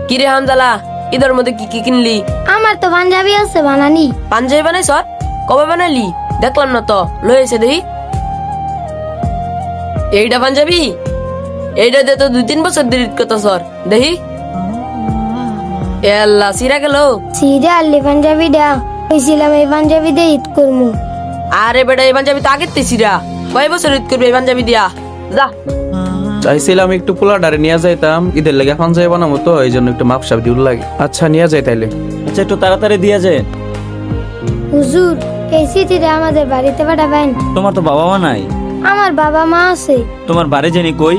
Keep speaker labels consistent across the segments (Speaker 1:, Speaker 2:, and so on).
Speaker 1: কিরে হামজালা, ঈদের মধ্যে কি কি কিনলি?
Speaker 2: আমার তো পাঞ্জাবি আছে বানানি।
Speaker 1: পাঞ্জাবি বানাইছ? কবে বানাইলি? দেখলাম না তো, লই এসে দেখি। এইটা পাঞ্জাবি? এইটা দিয়ে তো 2-3 বছর দেরি কত সর দেখি। এ আল্লাহ, সিরা গেল।
Speaker 2: সিধে আল্লি পাঞ্জাবি দা কইছিলাম এই পাঞ্জাবি দিয়ে ঈদ করমু।
Speaker 1: আরে বেটা, এই পাঞ্জাবি তো আগের সিরা। কয় বছর ঈদ করবি এই পাঞ্জাবি দিয়া? যা।
Speaker 3: চাইছিলাম একটু পোলাডারে নিয়ে যাইতাম, ঈদের লেগে পাঞ্জাবি বানাবো তো, এই জন্য একটু মাপসাপ দিউল লাগে। আচ্ছা নিয়ে যাই তাইলে।
Speaker 4: আচ্ছা একটু তাড়াতাড়ি দিয়ে যায়।
Speaker 2: হুজুর, এই চিঠিটা আমাদের বাড়িতে পাঠাবেন।
Speaker 4: তোমার তো বাবা মা নাই।
Speaker 2: আমার বাবা মা আছে
Speaker 4: তোমার বাড়ি জানি কই?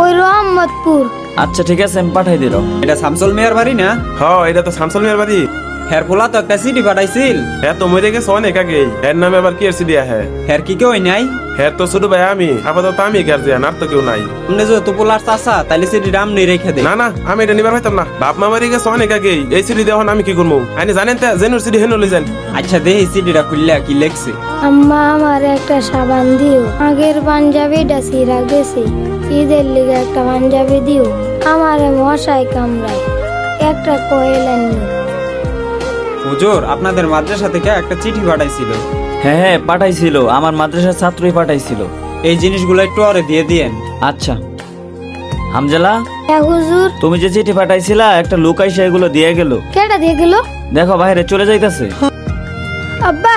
Speaker 2: ওই রহমতপুর।
Speaker 4: আচ্ছা ঠিক আছে, আমি পাঠাই দিল।
Speaker 5: এটা শামসুল মিয়ার বাড়ি না?
Speaker 6: হ্যাঁ, এটা তো শামসুল মিয়ার বাড়ি।
Speaker 5: হের পোলা তো একটা সিটি পাঠাইছিল।
Speaker 6: হ্যাঁ তো মরে গেছে অনেক আগে। এর নামে আবার কি এসে দিয়া? হ্যাঁ
Speaker 5: হের কি কেউ নাই?
Speaker 6: হ্যাঁ তো ছোট ভাই আমি, আপাতত আমি গার্জিয়ান, আর তো কেউ নাই।
Speaker 5: আপনি যে তো পোলার চাচা, তাইলে সিটি রাম নেই রেখে দে।
Speaker 6: না না, আমি এটা নিবার হইতাম না। বাপ মা মরে গেছে অনেক আগে, এই সিডি দেওয়া আমি কি করবো? আইনি জানেন তো, জেনুর সিডি হেন লই যান।
Speaker 5: আচ্ছা দেখি সিটিটা খুললে কি লেখছে।
Speaker 2: আম্মা আমার একটা সাবান দিও, আগের পাঞ্জাবিটা ছিঁড়া গেছে, ঈদের লিগে একটা পাঞ্জাবি দিও, আমারে মশাই কামড়ায়, একটা কয়েল আনিও।
Speaker 5: হুজুর, আপনাদের মাদ্রাসা থেকে একটা চিঠি পাঠাইছিল।
Speaker 4: হ্যাঁ হ্যাঁ পাঠাইছিল, আমার মাদ্রাসার ছাত্রই পাঠাইছিল।
Speaker 5: এই জিনিসগুলো একটু আরে দিয়ে দিয়েন।
Speaker 4: আচ্ছা হামজালা,
Speaker 2: হ্যাঁ হুজুর।
Speaker 4: তুমি যে চিঠি পাঠাইছিলা, একটা লোক আইসা এগুলো দিয়ে গেল।
Speaker 2: কেটা দিয়ে গেল?
Speaker 4: দেখো বাইরে চলে যাইতাছে।
Speaker 2: আব্বা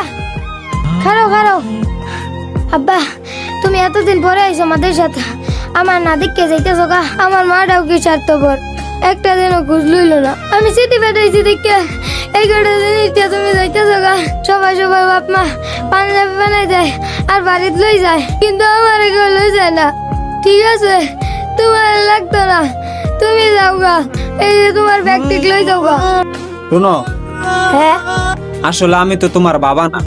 Speaker 2: খারো খারো। আব্বা, তুমি এতদিন পরে আইছো আমাদের সাথে, আমার না দেখকে যাইতেছো গা। আমার মাটাও কি স্বার্থপর, একটা দিনও খোঁজ লইল না। আমি চিঠি পাঠাইছি দেখে এই কটা জিনিসটা তুমি যাইতেছো গা। সবাই সবাই বাপ মা পাঞ্জাবি বানাই দেয় আর বাড়িতে লই যায়, কিন্তু আমার কেউ লই যায় না। ঠিক আছে, তোমার লাগতো না, তুমি যাও গা। এই যে তোমার ব্যাগ ঠিক লই যাও গা।
Speaker 5: শুনো,
Speaker 2: হ্যাঁ,
Speaker 5: আসলে আমি তো তোমার বাবা না।